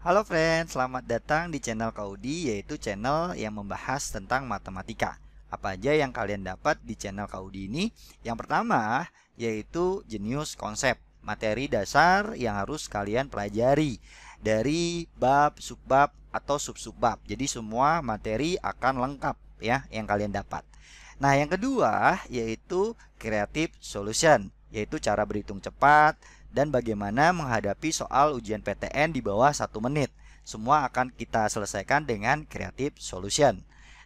Halo friends, selamat datang di channel Kaudi, yaitu channel yang membahas tentang matematika. Apa aja yang kalian dapat di channel Kaudi ini? Yang pertama, yaitu jenius konsep, materi dasar yang harus kalian pelajari dari bab, subbab, atau sub-subbab. Jadi semua materi akan lengkap ya yang kalian dapat. Nah, yang kedua yaitu creative solution, yaitu cara berhitung cepat dan bagaimana menghadapi soal ujian PTN di bawah 1 menit. Semua akan kita selesaikan dengan creative solution.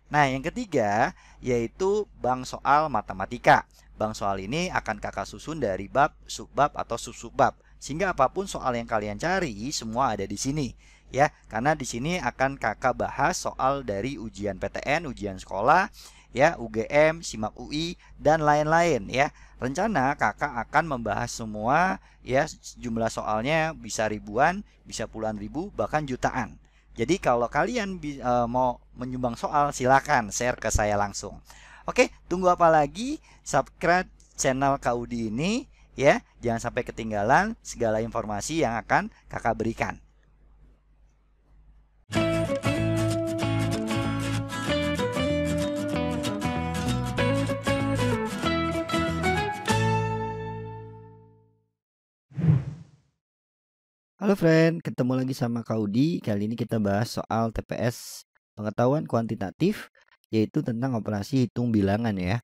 Nah, yang ketiga yaitu bank soal matematika. Bank soal ini akan kakak susun dari bab, subbab, atau sub-subbab. Sehingga apapun soal yang kalian cari, semua ada di sini. Ya, karena di sini akan kakak bahas soal dari ujian PTN, ujian sekolah, ya, UGM, SIMAK UI, dan lain-lain ya. Rencana kakak akan membahas semua ya, jumlah soalnya bisa ribuan, bisa puluhan ribu, bahkan jutaan. Jadi kalau kalian mau menyumbang soal, silakan share ke saya langsung. Oke, tunggu apa lagi? Subscribe channel Kaudi ini ya. Jangan sampai ketinggalan segala informasi yang akan kakak berikan. Halo friend, ketemu lagi sama Kaudi. Kali ini kita bahas soal TPS pengetahuan kuantitatif, yaitu tentang operasi hitung bilangan ya.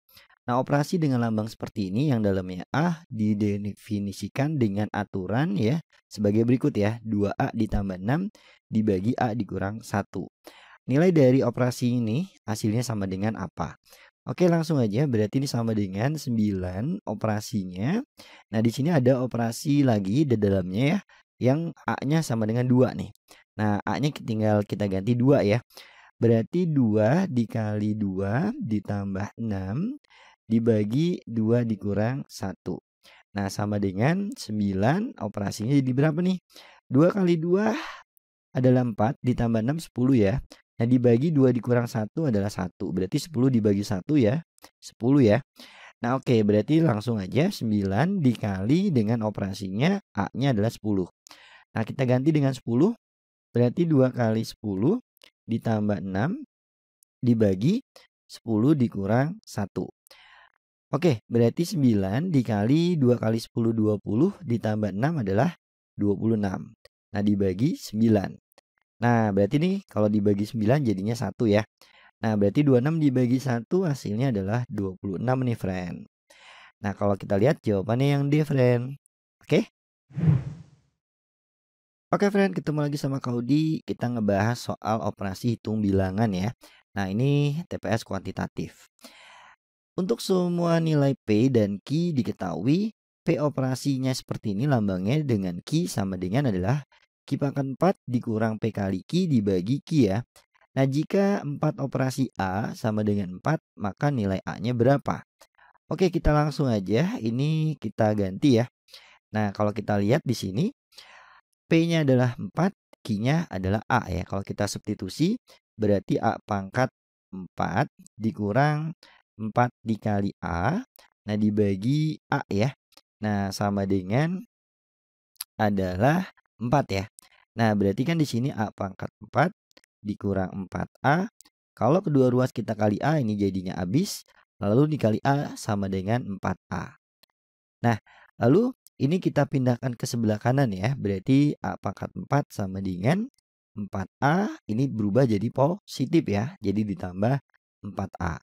Nah, operasi dengan lambang seperti ini yang dalamnya A didefinisikan dengan aturan ya sebagai berikut ya. 2A ditambah 6 dibagi A dikurang 1. Nilai dari operasi ini hasilnya sama dengan apa? Oke, langsung aja. Berarti ini sama dengan 9 operasinya. Nah, di sini ada operasi lagi di dalamnya ya, yang A-nya sama dengan 2 nih. Nah, A-nya tinggal kita ganti 2 ya. Berarti 2 dikali 2 ditambah 6 dibagi 2 dikurang 1. Nah, sama dengan 9, operasinya jadi berapa nih? 2 kali 2 adalah 4, ditambah 6, 10 ya. Nah, dibagi 2 dikurang 1 adalah 1. Berarti 10 dibagi 1 ya, 10 ya. Nah, oke, berarti langsung aja 9 dikali dengan operasinya A-nya adalah 10. Nah, kita ganti dengan 10, berarti 2 kali 10 ditambah 6 dibagi 10 dikurang 1. Oke, berarti 9 dikali 2 kali 10, 20 ditambah 6 adalah 26. Nah, dibagi 9. Nah, berarti nih kalau dibagi 9 jadinya 1 ya. Nah, berarti 26 dibagi 1 hasilnya adalah 26 nih, friend. Nah, kalau kita lihat jawabannya yang D, friend. Oke? Oke, friend, ketemu lagi sama Kaudi. Kita ngebahas soal operasi hitung bilangan ya. Nah, ini TPS kuantitatif. Untuk semua nilai P dan Q diketahui, P operasinya seperti ini, lambangnya dengan Q sama dengan adalah Q pangkat 4 dikurang P kali Q dibagi Q ya. Nah, jika 4 operasi A sama dengan 4, maka nilai A-nya berapa? Oke, kita langsung aja ini kita ganti ya. Nah, kalau kita lihat di sini, P-nya adalah 4, Q-nya adalah A ya. Kalau kita substitusi, berarti A pangkat 4 dikurang 4 dikali A. Nah, dibagi A ya. Nah, sama dengan adalah 4 ya. Nah, berarti kan di sini A pangkat 4 dikurang 4A. Kalau kedua ruas kita kali A, ini jadinya habis. Lalu dikali A sama dengan 4A. Nah, lalu ini kita pindahkan ke sebelah kanan ya. Berarti A pangkat 4 sama dengan 4A. Ini berubah jadi positif ya. Jadi ditambah 4A.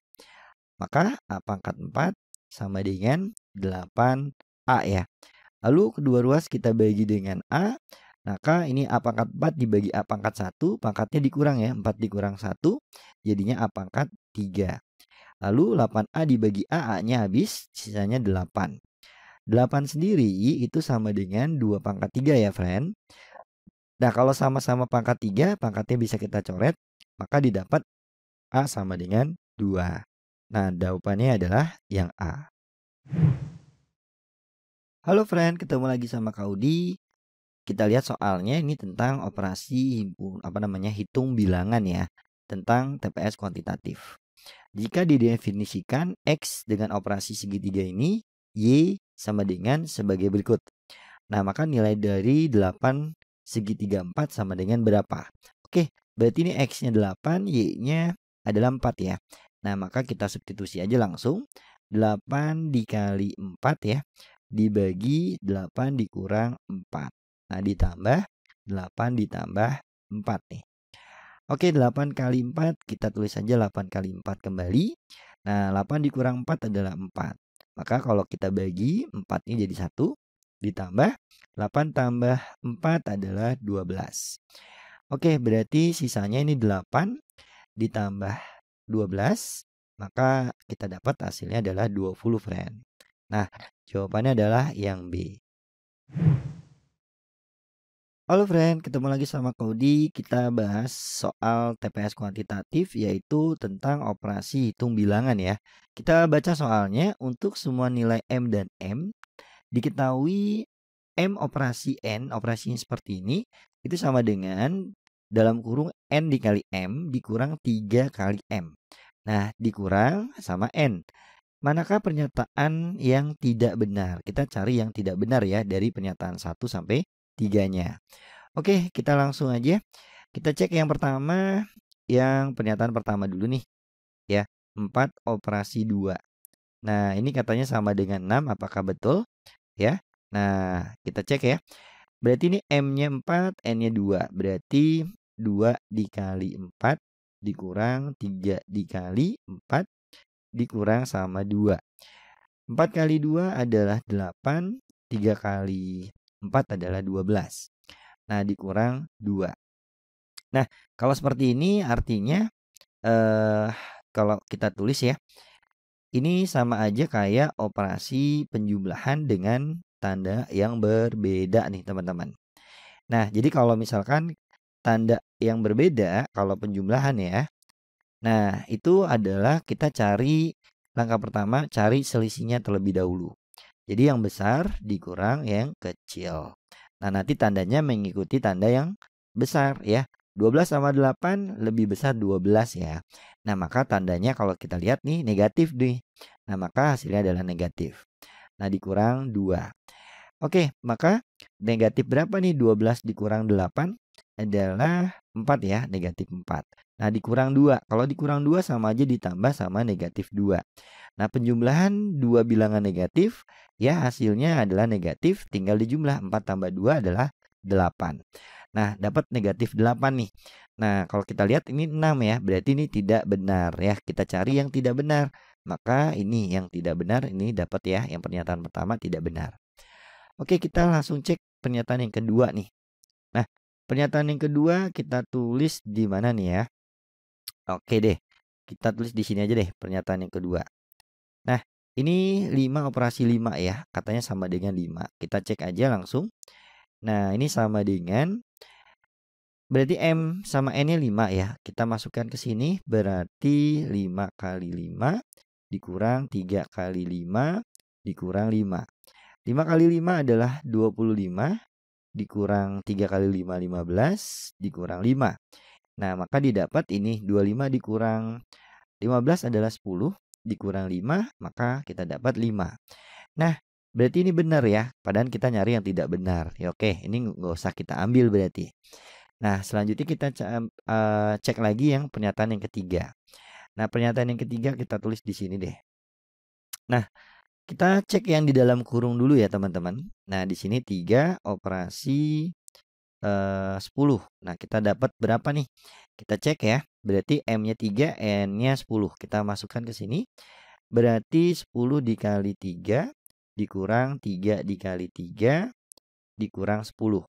Maka A pangkat 4 sama dengan 8A ya. Lalu kedua ruas kita bagi dengan A. Maka ini A pangkat 4 dibagi A pangkat 1. Pangkatnya dikurang ya. 4 dikurang 1. Jadinya A pangkat 3. Lalu 8A dibagi A, A-nya habis. Sisanya 8. 8 sendiri itu sama dengan 2 pangkat 3 ya, friend. Nah, kalau sama-sama pangkat 3, pangkatnya bisa kita coret. Maka didapat A sama dengan 2. Nah, jawabannya adalah yang A. Halo friend, ketemu lagi sama Kaudi. Kita lihat soalnya ini tentang operasi hitung bilangan ya, tentang TPS kuantitatif. Jika didefinisikan X dengan operasi segitiga ini, Y sama dengan sebagai berikut. Nah, maka nilai dari 8 segitiga 4 sama dengan berapa? Oke, berarti ini X-nya 8, Y-nya adalah 4 ya. Nah, maka kita substitusi aja langsung. 8 dikali 4 ya, dibagi 8 dikurang 4. Nah, ditambah 8 ditambah 4 nih. Oke, 8 kali 4, kita tulis saja 8 kali 4 kembali. Nah, 8 dikurang 4 adalah 4. Maka kalau kita bagi, 4 ini jadi 1. Ditambah 8 tambah 4 adalah 12. Oke, berarti sisanya ini 8 ditambah 12. Maka kita dapat hasilnya adalah 20, friend. Nah, jawabannya adalah yang B. Halo friend, ketemu lagi sama Kodi. Kita bahas soal TPS kuantitatif, yaitu tentang operasi hitung bilangan ya. Kita baca soalnya. Untuk semua nilai M dan M, diketahui M operasi N, operasinya seperti ini, itu sama dengan dalam kurung N dikali M dikurang 3 kali M. Nah, dikurang sama N. Manakah pernyataan yang tidak benar? Kita cari yang tidak benar ya dari pernyataan 1 sampai 3-nya. Oke, kita langsung aja. Kita cek yang pertama, yang pernyataan pertama dulu nih ya. 4 operasi 2. Nah, ini katanya sama dengan 6, apakah betul? Ya. Nah, kita cek ya. Berarti ini M-nya 4, N-nya 2. Berarti 2 dikali 4 dikurang 3 dikali 4 dikurang sama 2. 4 kali 2 adalah 8, 3 kali 4 adalah 12. Nah, dikurang 2. Nah, kalau seperti ini artinya kalau kita tulis ya, ini sama aja kayak operasi penjumlahan dengan tanda yang berbeda nih teman-teman. Nah, jadi kalau misalkan tanda yang berbeda kalau penjumlahan ya. Nah, itu adalah kita cari langkah pertama, cari selisihnya terlebih dahulu. Jadi yang besar dikurang yang kecil. Nah, nanti tandanya mengikuti tanda yang besar ya. 12 sama 8 lebih besar 12 ya. Nah, maka tandanya kalau kita lihat nih negatif nih. Nah, maka hasilnya adalah negatif. Nah, dikurang 2. Oke, maka negatif berapa nih? 12 dikurang 8 adalah 4 ya, negatif 4. Nah, dikurang 2. Kalau dikurang 2 sama aja ditambah sama negatif 2. Nah, penjumlahan dua bilangan negatif, ya hasilnya adalah negatif, tinggal dijumlah. 4 tambah 2 adalah 8. Nah, dapat negatif 8 nih. Nah, kalau kita lihat ini 6 ya, berarti ini tidak benar ya. Kita cari yang tidak benar. Maka ini yang tidak benar, ini dapat ya, yang pernyataan pertama tidak benar. Oke, kita langsung cek pernyataan yang kedua nih. Nah, pernyataan yang kedua kita tulis di mana nih ya? Oke deh, kita tulis di sini aja deh pernyataan yang kedua. Nah, ini 5 operasi 5 ya, katanya sama dengan 5. Kita cek aja langsung. Nah, ini sama dengan, berarti M sama N-nya 5 ya. Kita masukkan ke sini, berarti 5 kali 5 dikurang 3 kali 5 dikurang 5. 5 kali 5 adalah 25, dikurang 3 kali 5, 15, dikurang 5. Nah, maka didapat ini 25 dikurang 15 adalah 10, dikurang 5, maka kita dapat 5. Nah, berarti ini benar ya, padahal kita nyari yang tidak benar. Ya oke, ini nggak usah kita ambil berarti. Nah, selanjutnya kita cek lagi yang pernyataan yang ketiga. Nah, pernyataan yang ketiga kita tulis di sini deh. Nah, kita cek yang di dalam kurung dulu ya teman-teman. Nah, di sini 3 operasi 10. Nah, kita dapat berapa nih? Kita cek ya. Berarti M-nya 3, N-nya 10. Kita masukkan ke sini. Berarti 10 dikali 3 dikurang 3 dikali 3 dikurang 10.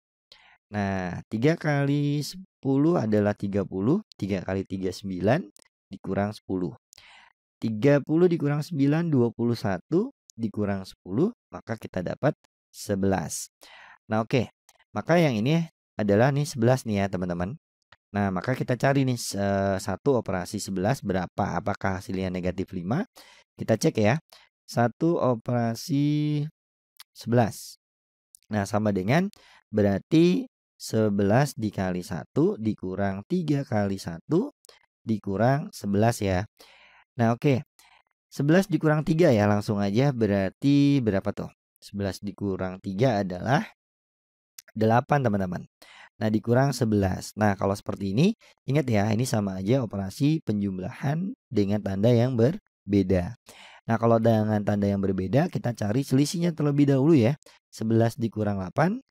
Nah, 3 kali 10 adalah 30. 3 kali 3 9 dikurang 10. 30 dikurang 9 21 dikurang 10, maka kita dapat 11. Nah, oke. Maka yang ini adalah nih 11 nih ya, teman-teman. Nah, maka kita cari nih satu operasi 11 berapa? Apakah hasilnya negatif 5? Kita cek ya. 1 operasi 11. Nah, sama dengan berarti 11 dikali 1 dikurang 3 kali 1 dikurang 11 ya. Nah, oke. 11 dikurang 3 ya, langsung aja berarti berapa tuh? 11 dikurang 3 adalah 8 teman-teman. Nah, dikurang 11. Nah, kalau seperti ini, ingat ya, ini sama aja operasi penjumlahan dengan tanda yang berbeda. Nah, kalau dengan tanda yang berbeda, kita cari selisihnya terlebih dahulu ya. 11 dikurang 8,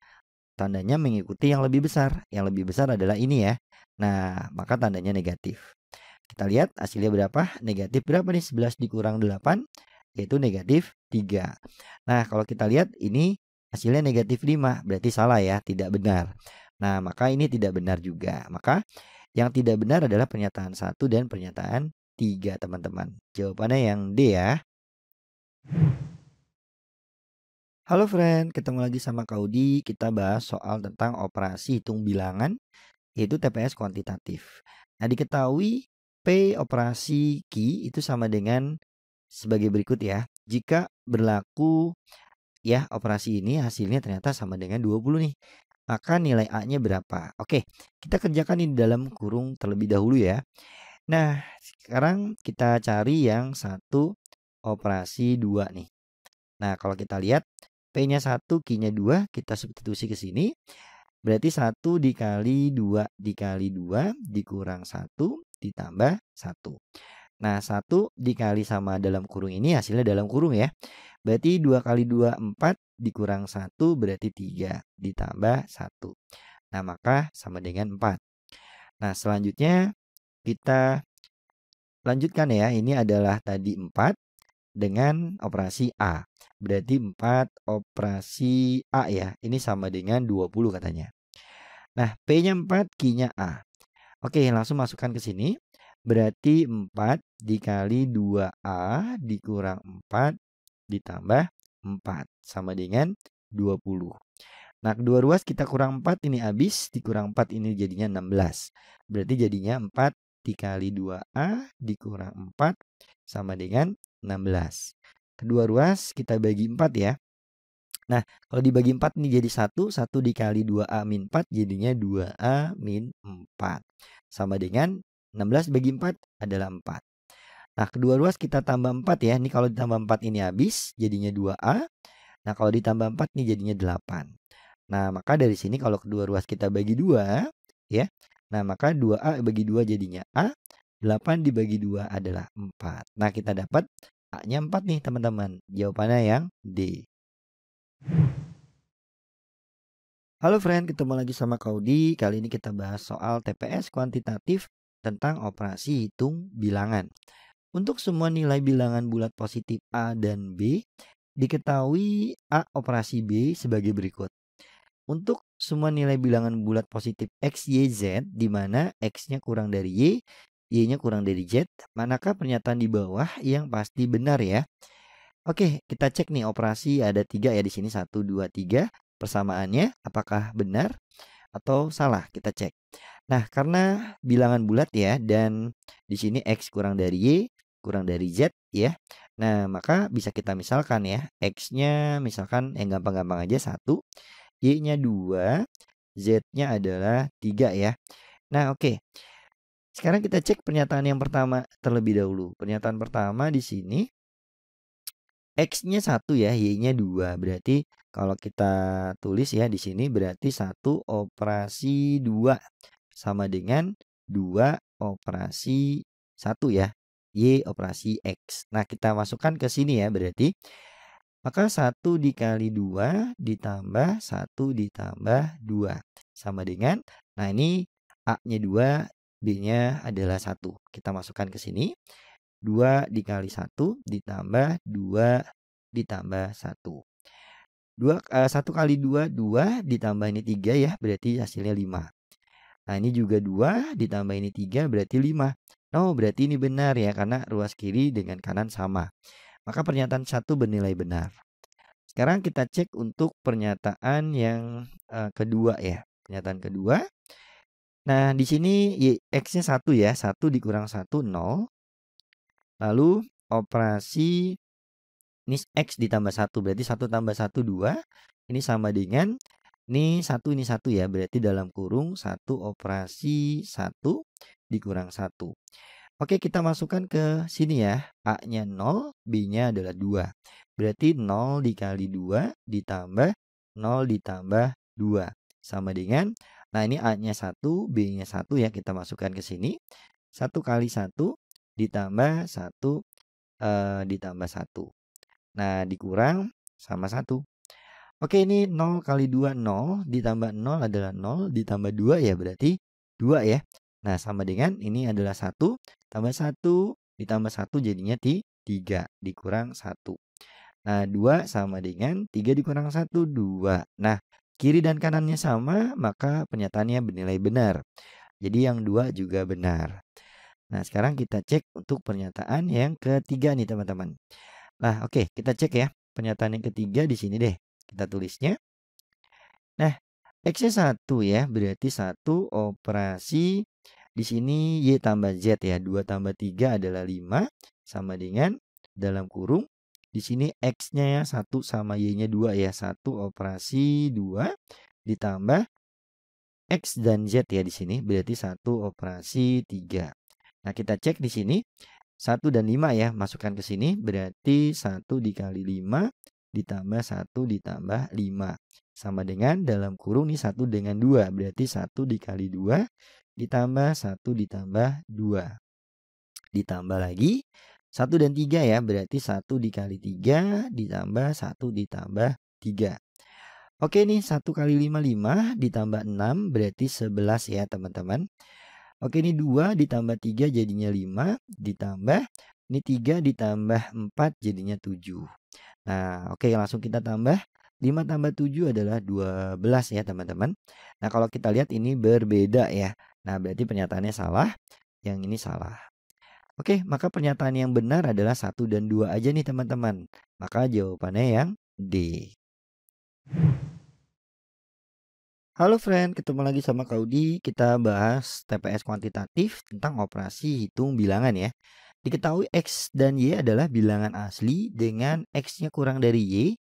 tandanya mengikuti yang lebih besar. Yang lebih besar adalah ini ya. Nah, maka tandanya negatif. Kita lihat hasilnya berapa? Negatif berapa nih? 11 dikurang 8, yaitu negatif 3. Nah, kalau kita lihat ini hasilnya negatif 5, berarti salah ya, tidak benar. Nah, maka ini tidak benar juga. Maka yang tidak benar adalah pernyataan 1 dan pernyataan 3, teman-teman. Jawabannya yang D ya. Halo friend, ketemu lagi sama Kaudi. Kita bahas soal tentang operasi hitung bilangan, yaitu TPS kuantitatif. Nah, diketahui P operasi Q itu sama dengan sebagai berikut ya. Jika berlaku ya operasi ini hasilnya ternyata sama dengan 20 nih. Maka nilai A-nya berapa? Oke, kita kerjakan ini dalam kurung terlebih dahulu ya. Nah, sekarang kita cari yang satu operasi 2 nih. Nah, kalau kita lihat P-nya 1, Q-nya 2, kita substitusi ke sini. Berarti 1 dikali 2 dikali 2 dikurang 1 ditambah 1. Nah, 1 dikali sama dalam kurung ini hasilnya dalam kurung ya. Berarti 2 kali 2, 4 dikurang 1 berarti 3 ditambah 1. Nah, maka sama dengan 4. Nah, selanjutnya kita lanjutkan ya. Ini adalah tadi 4 dengan operasi A. Berarti 4 operasi A ya. Ini sama dengan 20 katanya. Nah, P-nya 4, Q-nya A. Oke, langsung masukkan ke sini. Berarti 4 dikali 2A dikurang 4 ditambah 4 sama dengan 20. Nah, kedua ruas kita kurang 4 ini habis, dikurang 4 ini jadinya 16. Berarti jadinya 4 dikali 2A dikurang 4 sama dengan 16. Kedua ruas kita bagi 4 ya. Nah, kalau dibagi 4 ini jadi 1, 1 dikali 2A min 4 jadinya 2A min 4. Sama dengan 16 bagi 4 adalah 4. Nah, kedua ruas kita tambah 4 ya. Ini kalau ditambah 4 ini habis jadinya 2A. Nah, kalau ditambah 4 ini jadinya 8. Nah, maka dari sini kalau kedua ruas kita bagi 2 ya. Nah, maka 2A bagi 2 jadinya A. 8 dibagi 2 adalah 4. Nah, kita dapat A-nya 4 nih teman-teman. Jawabannya yang D. Halo friend, ketemu lagi sama Kaudi. Kali ini kita bahas soal TPS kuantitatif tentang operasi hitung bilangan. Untuk semua nilai bilangan bulat positif A dan B, diketahui A operasi B sebagai berikut. Untuk semua nilai bilangan bulat positif X, Y, Z, di mana X-nya kurang dari Y, Y-nya kurang dari Z, manakah pernyataan di bawah yang pasti benar ya? Oke, kita cek nih operasi ada 3 ya di sini 1, 2, 3. Persamaannya apakah benar atau salah? Kita cek. Nah, karena bilangan bulat ya dan di sini X kurang dari Y, kurang dari Z ya. Nah, maka bisa kita misalkan ya, X-nya misalkan yang gampang-gampang aja 1, Y-nya 2, Z-nya adalah 3 ya. Nah, oke. Sekarang kita cek pernyataan yang pertama terlebih dahulu. Pernyataan pertama di sini X-nya 1 ya, Y-nya 2. Berarti kalau kita tulis ya di sini berarti 1 operasi 2 sama dengan 2 operasi 1 ya. Y operasi X. Nah, kita masukkan ke sini ya berarti. Maka 1 dikali 2 ditambah 1 ditambah 2 sama dengan, nah ini A-nya 2, B-nya adalah 1. Kita masukkan ke sini. 2 dikali 1 ditambah 2 ditambah 1. 1 kali 2, 2 ditambah ini 3 ya, berarti hasilnya 5. Nah, ini juga 2 ditambah ini 3 berarti 5. Oh, berarti ini benar ya, karena ruas kiri dengan kanan sama. Maka pernyataan 1 bernilai benar. Sekarang kita cek untuk pernyataan yang kedua ya. Pernyataan kedua. Nah, di sini X-nya 1 ya, 1 dikurang 1, 0. Lalu operasi ini X ditambah 1 berarti 1 tambah 1 2. Ini sama dengan ini 1 ya. Berarti dalam kurung 1 operasi 1 dikurang 1. Oke, kita masukkan ke sini ya. A-nya 0, B-nya adalah 2. Berarti 0 dikali 2 ditambah 0 ditambah 2. Sama dengan Nah, ini A-nya 1, B-nya 1 ya, kita masukkan ke sini. 1 kali 1 ditambah 1 ditambah 1. Nah, dikurang sama 1. Oke, ini 0 kali 2 0 ditambah 0 adalah 0 ditambah 2 ya berarti 2 ya. Nah, sama dengan ini adalah 1 tambah 1 ditambah 1 jadinya 3 dikurang 1. Nah, 2 sama dengan 3 dikurang 1, 2. Nah, kiri dan kanannya sama, maka pernyataannya bernilai benar. Jadi yang 2 juga benar. Nah, sekarang kita cek untuk pernyataan yang ketiga nih teman-teman. Nah, oke, kita cek ya. Pernyataan yang ketiga di sini deh. Kita tulisnya. Nah, X-nya 1 ya, berarti 1 operasi di sini Y tambah Z ya. 2 tambah 3 adalah 5 sama dengan dalam kurung di sini X-nya ya 1 sama Y-nya 2 ya. 1 operasi 2 ditambah X dan Z ya di sini berarti 1 operasi 3. Nah, kita cek di sini 1 dan 5 ya, masukkan ke sini berarti 1 dikali 5 ditambah 1 ditambah 5 sama dengan dalam kurung nih 1 dengan 2 berarti 1 dikali 2 ditambah 1 ditambah 2 ditambah lagi 1 dan 3 ya, berarti 1 dikali 3 ditambah 1 ditambah 3. Oke nih, 1 kali 5 5 ditambah 6 berarti 11 ya teman-teman. Oke, ini 2 ditambah 3 jadinya 5 ditambah ini 3 ditambah 4 jadinya 7. Nah, oke langsung kita tambah 5 tambah 7 adalah 12 ya teman-teman. Nah, kalau kita lihat ini berbeda ya. Nah, berarti pernyataannya salah, yang ini salah. Oke, maka pernyataan yang benar adalah 1 dan 2 aja nih teman-teman. Maka jawabannya yang D. Halo friend, ketemu lagi sama Kaudi. Kita bahas TPS kuantitatif tentang operasi hitung bilangan ya. Diketahui X dan Y adalah bilangan asli dengan X-nya kurang dari Y.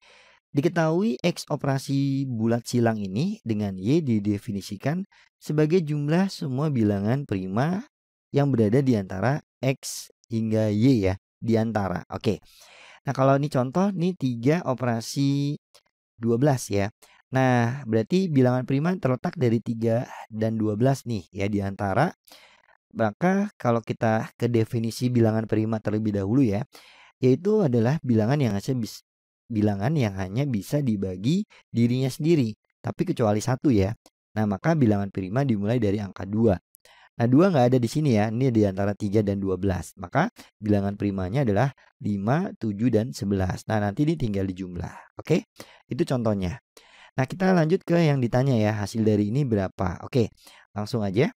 Diketahui X operasi bulat silang ini dengan Y didefinisikan sebagai jumlah semua bilangan prima yang berada di antara X hingga Y ya. Di antara, oke. Nah, kalau ini contoh, nih 3 operasi 12 ya. Nah, berarti bilangan prima terletak dari 3 dan 12 nih ya di antara. Maka kalau kita ke definisi bilangan prima terlebih dahulu ya, yaitu adalah bilangan yang hanya bisa dibagi dirinya sendiri, tapi kecuali 1 ya. Nah, maka bilangan prima dimulai dari angka 2. Nah, 2 nggak ada di sini ya. Ini di antara 3 dan 12. Maka bilangan primanya adalah 5, 7, dan 11. Nah, nanti ini tinggal dijumlah. Oke, itu contohnya. Nah, kita lanjut ke yang ditanya ya, hasil dari ini berapa? Oke, langsung aja.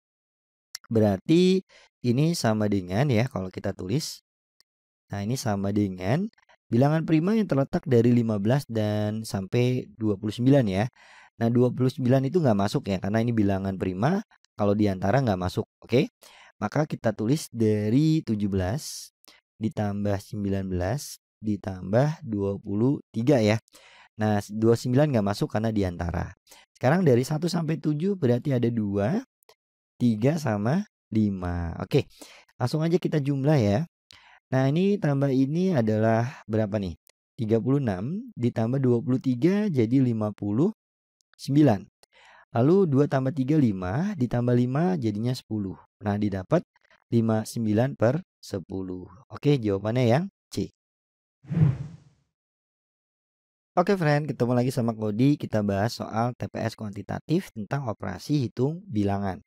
Berarti ini sama dengan ya, kalau kita tulis. Nah, ini sama dengan bilangan prima yang terletak dari 15 dan sampai 29 ya. Nah, 29 itu nggak masuk ya, karena ini bilangan prima. Kalau diantara nggak masuk, oke? Maka kita tulis dari 17 ditambah 19 ditambah 23 ya. Nah, 29 nggak masuk karena diantara. Sekarang dari 1 sampai 7 berarti ada 2, 3, sama 5. Oke, langsung aja kita jumlah ya. Nah, ini tambah ini adalah berapa nih? 36 ditambah 23 jadi 59. Lalu 2 tambah 3, 5 ditambah 5 jadinya 10. Nah, didapat 59 per 10. Oke, jawabannya yang C. Oke friend, ketemu lagi sama Kodi. Kita bahas soal TPS kuantitatif tentang operasi hitung bilangan.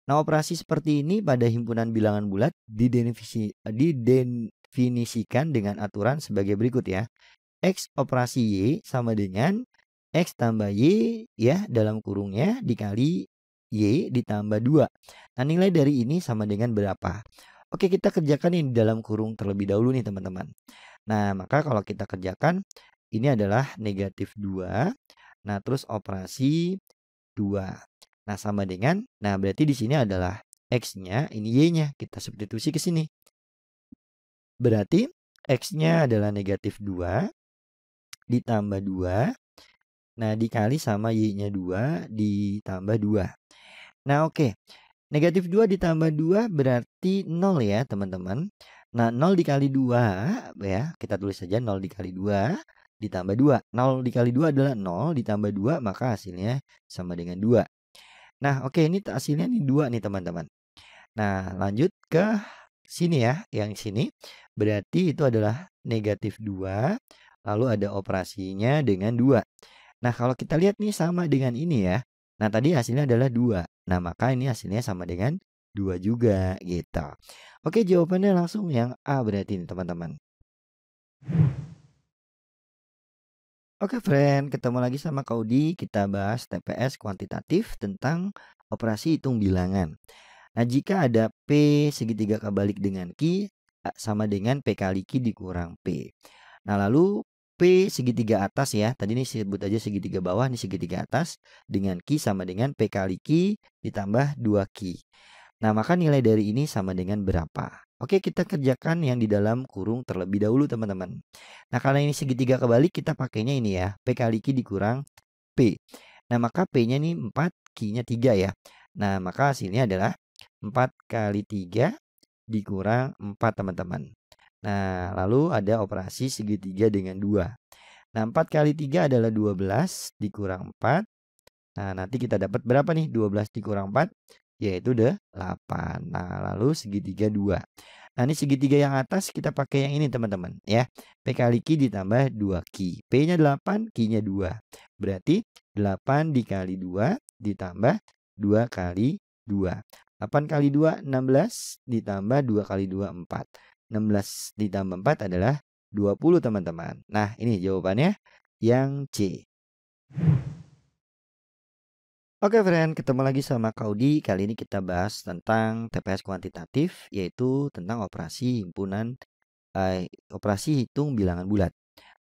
Nah, operasi seperti ini pada himpunan bilangan bulat didefinisikan dengan aturan sebagai berikut ya. X operasi Y sama dengan X tambah Y ya dalam kurungnya dikali Y ditambah 2. Nah, nilai dari ini sama dengan berapa? Oke, kita kerjakan ini dalam kurung terlebih dahulu nih teman-teman. Nah, maka kalau kita kerjakan ini adalah negatif 2. Nah, terus operasi 2. Nah, sama dengan, nah berarti di sini adalah X-nya, ini Y-nya. Kita substitusi ke sini. Berarti X-nya adalah negatif 2 ditambah 2. Nah, dikali sama Y-nya 2 ditambah 2. Nah, oke. Negatif 2 ditambah 2 berarti 0 ya teman-teman. Nah, 0 dikali 2 ya. Kita tulis saja 0 dikali 2 ditambah 2. 0 dikali 2 adalah 0 ditambah 2, maka hasilnya sama dengan 2. Nah, oke, ini hasilnya nih 2 nih teman-teman. Nah, lanjut ke sini ya, yang sini. Berarti itu adalah negatif 2, lalu ada operasinya dengan 2. Nah, kalau kita lihat nih sama dengan ini ya. Nah, tadi hasilnya adalah 2. Nah, maka ini hasilnya sama dengan 2 juga gitu. Oke, jawabannya langsung yang A berarti nih teman-teman. Oke friend, ketemu lagi sama Kaudi. Kita bahas TPS kuantitatif tentang operasi hitung bilangan. Nah, jika ada P segitiga kebalik dengan Q sama dengan P kali Q dikurang P. Nah, lalu P segitiga atas ya. Tadi ini sebut aja segitiga bawah, ini segitiga atas dengan Q sama dengan P kali Q ditambah 2Q. Nah, maka nilai dari ini sama dengan berapa? Oke, kita kerjakan yang di dalam kurung terlebih dahulu teman-teman. Nah, karena ini segitiga kebalik, kita pakainya ini ya. P kali Q dikurang P. Nah, maka P-nya ini 4, Q-nya 3 ya. Nah, maka hasilnya adalah 4 kali 3 dikurang 4 teman-teman. Nah, lalu ada operasi segitiga dengan 2. Nah, 4 kali 3 adalah 12 dikurang 4. Nah, nanti kita dapat berapa nih? 12 dikurang 4, yaitu 8. Nah, lalu segitiga 2. Nah, ini segitiga yang atas kita pakai yang ini teman-teman ya. P kali Q ditambah 2Q. P-nya 8, Q-nya 2. Berarti 8 dikali 2 ditambah 2 kali 2. 8 kali 2, 16 ditambah 2 kali 2, 4. 16 ditambah 4 adalah 20 teman-teman. Nah, ini jawabannya yang C. Oke friend, ketemu lagi sama Kaudi. Kali ini kita bahas tentang TPS kuantitatif, yaitu tentang operasi operasi hitung bilangan bulat.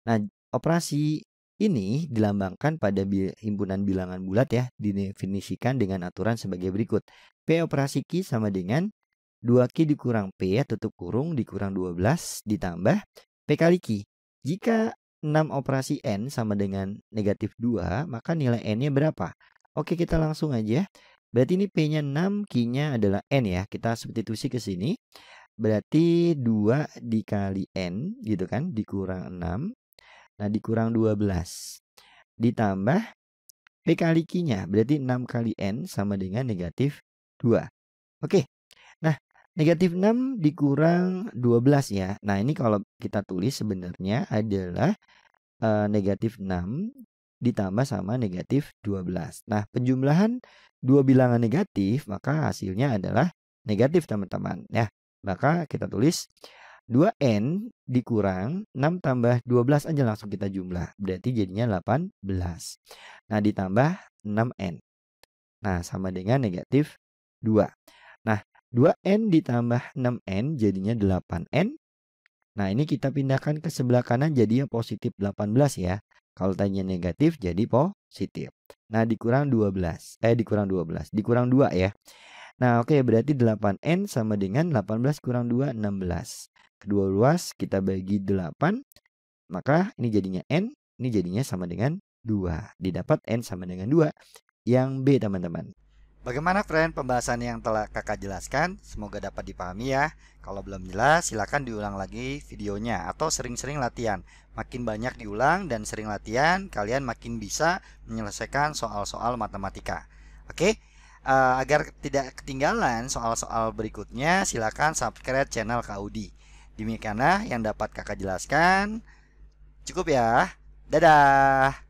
Nah, operasi ini dilambangkan pada himpunan bilangan bulat ya, didefinisikan dengan aturan sebagai berikut. P operasi Q sama dengan 2Q dikurang P ya, tutup kurung, dikurang 12 ditambah P kali Q. Jika 6 operasi N sama dengan negatif 2, maka nilai N-nya berapa? Oke, kita langsung aja. Berarti ini P-nya 6, Q-nya adalah N ya. Kita substitusi ke sini. Berarti 2 dikali N gitu kan, dikurang 6. Nah, dikurang 12. Ditambah P kali Q-nya. Berarti 6 kali N sama dengan negatif 2. Oke. Nah, negatif 6 dikurang 12 ya. Nah, ini kalau kita tulis sebenarnya adalah negatif 6 ditambah sama negatif 12. Nah, penjumlahan dua bilangan negatif, maka hasilnya adalah negatif teman-teman. Ya, maka kita tulis 2N dikurang 6 tambah 12 aja langsung kita jumlah. Berarti jadinya 18. Nah, ditambah 6N. Nah, sama dengan negatif 2. Nah, 2N ditambah 6N jadinya 8N. Nah, ini kita pindahkan ke sebelah kanan jadinya positif 18 ya. Kalau tadinya negatif jadi positif. Nah, dikurang 12. Dikurang 12. Dikurang 2 ya. Nah, oke, berarti 8N sama dengan 18 kurang 2, 16. Kedua luas kita bagi 8. Maka ini jadinya N. Ini jadinya sama dengan 2. Didapat N sama dengan 2. Yang B teman-teman. Bagaimana friend pembahasan yang telah kakak jelaskan? Semoga dapat dipahami ya. Kalau belum jelas silakan diulang lagi videonya atau sering-sering latihan. Makin banyak diulang dan sering latihan, kalian makin bisa menyelesaikan soal-soal matematika. Oke? Agar tidak ketinggalan soal-soal berikutnya, silakan subscribe channel Kaudi. Demikianlah yang dapat kakak jelaskan. Cukup ya. Dadah.